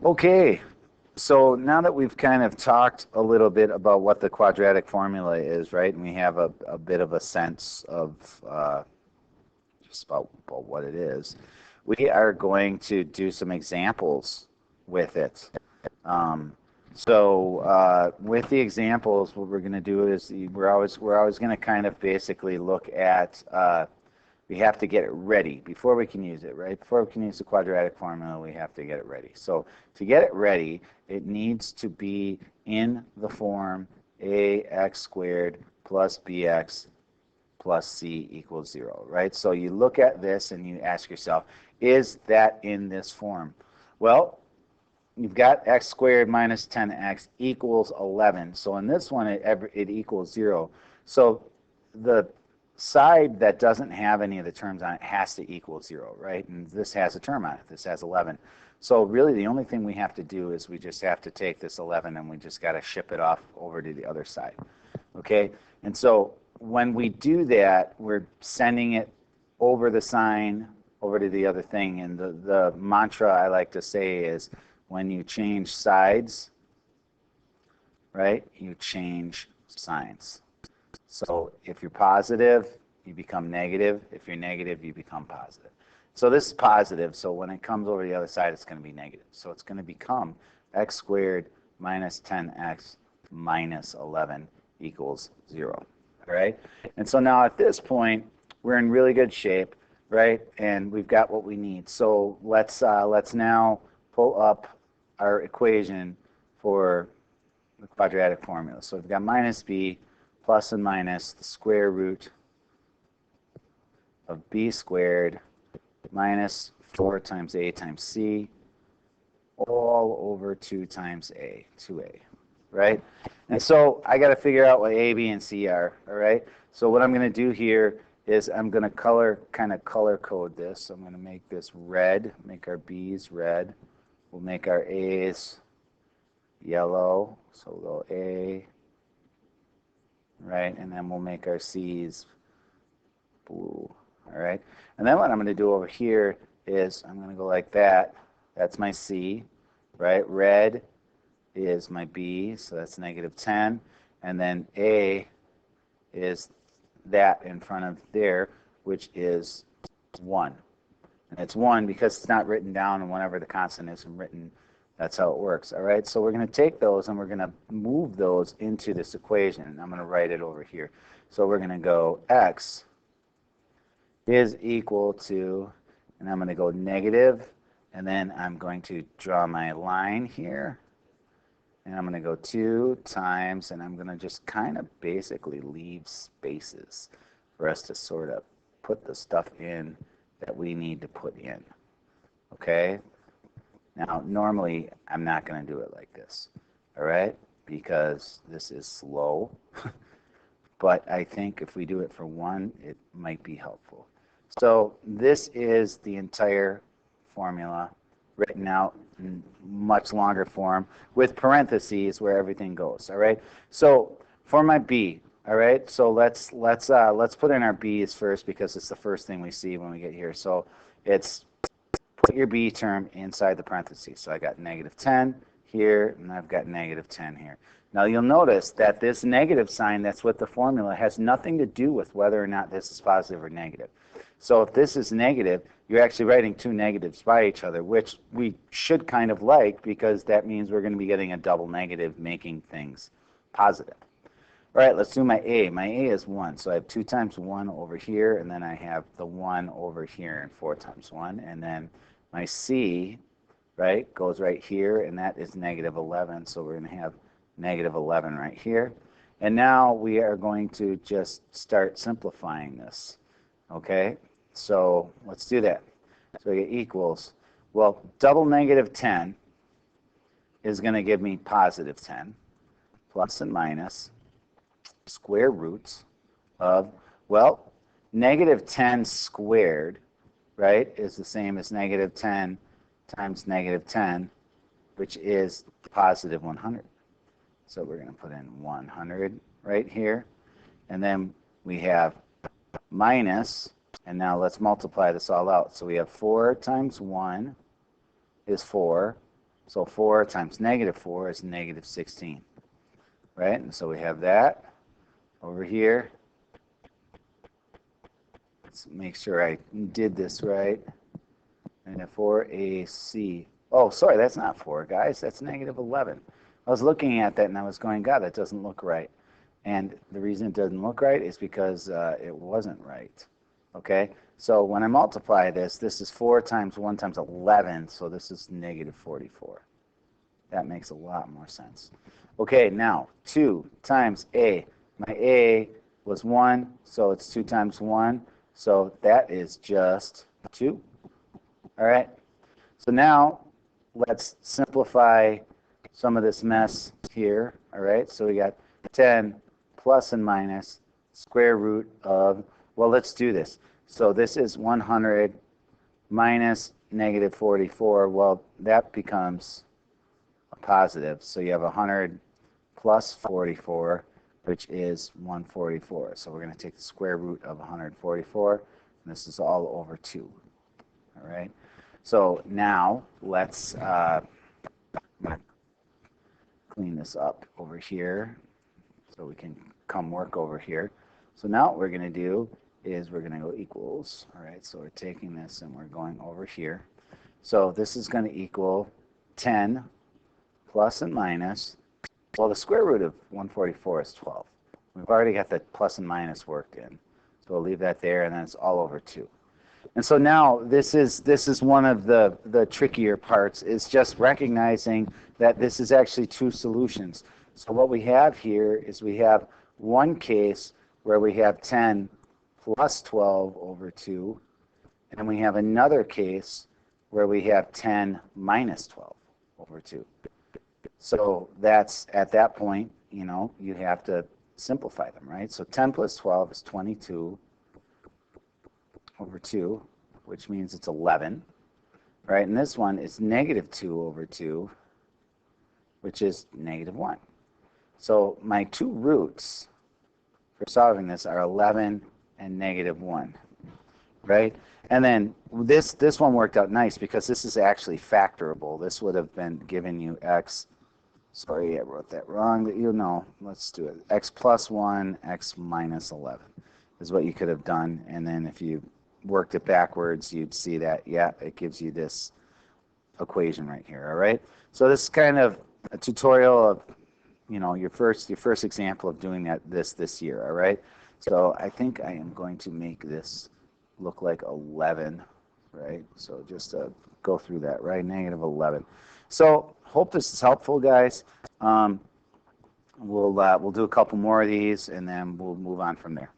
Okay, so now that we've kind of talked a little bit about what the quadratic formula is, right, and we have a bit of a sense of just about what it is, we are going to do some examples with it. Um, with the examples, what we're going to do is we're always going to kind of basically look at we have to get it ready before we can use it, right? Before we can use the quadratic formula, we have to get it ready. So to get it ready, it needs to be in the form ax squared plus bx plus c equals 0, right? So you look at this and you ask yourself, is that in this form? Well, you've got x squared minus 10x equals 11. So in this one, it equals 0. So the side that doesn't have any of the terms on it has to equal 0, right? And this has a term on it. This has 11. So really the only thing we have to do is we just have to take this 11 and we just got to ship it off over to the other side, okay? And so when we do that, we're sending it over the sign over to the other thing. And the mantra I like to say is when you change sides, right, you change signs. So if you're positive, you become negative. If you're negative, you become positive. So this is positive, so when it comes over the other side, it's going to be negative. So it's going to become x squared minus 10x minus 11 equals 0. All right? And so now at this point, we're in really good shape, right? And we've got what we need. So let's now pull up our equation for the quadratic formula. So we've got minus b plus and minus the square root of b squared minus 4 times a times c all over 2 times a, 2a, right? And so I got to figure out what a, b, and c are, all right? So what I'm going to do here is I'm going to kind of color code this. I'm going to make this red, make our b's red. We'll make our a's yellow, so we'll go a, right? And then we'll make our c's blue, all right? And then what I'm going to do over here is I'm going to go like that. That's my c, right? Red is my b, so that's negative 10. And then a is that in front of there, which is 1. And it's 1 because it's not written down, and whenever the constant isn't written, that's how it works. All right, so we're going to take those and we're going to move those into this equation. And I'm going to write it over here. So we're going to go x is equal to, and I'm going to go negative, and then I'm going to draw my line here. And I'm going to go 2 times, and I'm going to just kind of basically leave spaces for us to sort of put the stuff in that we need to put in. Okay? Now, normally, I'm not going to do it like this, all right, because this is slow. But I think if we do it for 1, it might be helpful. So this is the entire formula written out in much longer form with parentheses where everything goes, all right? So for my b, all right, so let's put in our b's first because it's the first thing we see when we get here. So it's put your b term inside the parentheses. So I got negative 10 here, and I've got negative 10 here. Now you'll notice that this negative sign that's with the formula has nothing to do with whether or not this is positive or negative. So if this is negative, you're actually writing 2 negatives by each other, which we should kind of like because that means we're going to be getting a double negative making things positive. All right, let's do my a. My a is 1, so I have 2 times 1 over here, and then I have the 1 over here, and 4 times 1. And then my c, right, goes right here, and that is negative 11, so we're going to have negative 11 right here. And now we are going to just start simplifying this, okay? So let's do that. So we get equals, well, double negative 10 is going to give me positive 10, plus and minus square roots of, well, negative 10 squared, right, is the same as negative 10 times negative 10, which is positive 100. So we're going to put in 100 right here. And then we have minus, and now let's multiply this all out. So we have 4 times 1 is 4, So 4 times negative 4 is negative 16, right? And so we have that over here. Let's make sure I did this right. And 4AC. Oh, sorry, that's not 4, guys. That's negative 11. I was looking at that and I was going, God, that doesn't look right. And the reason it doesn't look right is because it wasn't right. Okay? So when I multiply this, this is 4 times 1 times 11, so this is negative 44. That makes a lot more sense. Okay, now 2 times A. My A was 1, so it's 2 times 1. So that is just 2. All right? So now let's simplify some of this mess here. All right? So we got 10 plus and minus square root of, well, let's do this. So this is 100 minus negative 44. Well, that becomes a positive. So you have 100 plus 44, which is 144. So we're going to take the square root of 144, and this is all over 2. All right? So now let's clean this up over here so we can come work over here. So now what we're going to do is we're going to go equals. All right, so we're taking this and we're going over here. So this is going to equal 10 plus and minus. Well, the square root of 144 is 12. We've already got the plus and minus worked in. So we'll leave that there, and then it's all over 2. And so now this is one of the trickier parts, is just recognizing that this is actually 2 solutions. So what we have here is we have one case where we have 10 plus 12 over 2, and then we have another case where we have 10 minus 12 over 2. So that's, at that point, you know, you have to simplify them, right? So 10 plus 12 is 22 over 2, which means it's 11, right? And this one is negative 2 over 2, which is negative 1. So my 2 roots for solving this are 11 and negative 1, right? And then this one worked out nice because this is actually factorable. This would have been giving you x, sorry, I wrote that wrong, but you know, let's do it. X plus 1, x minus 11 is what you could have done. And then if you worked it backwards, you'd see that, yeah, it gives you this equation right here, all right? So this is kind of a tutorial of, you know, your first example of doing that this year, all right? So I think I am going to make this look like 11, right? So just go through that, right? Negative 11. So hope this is helpful, guys. We'll do a couple more of these, and then we'll move on from there.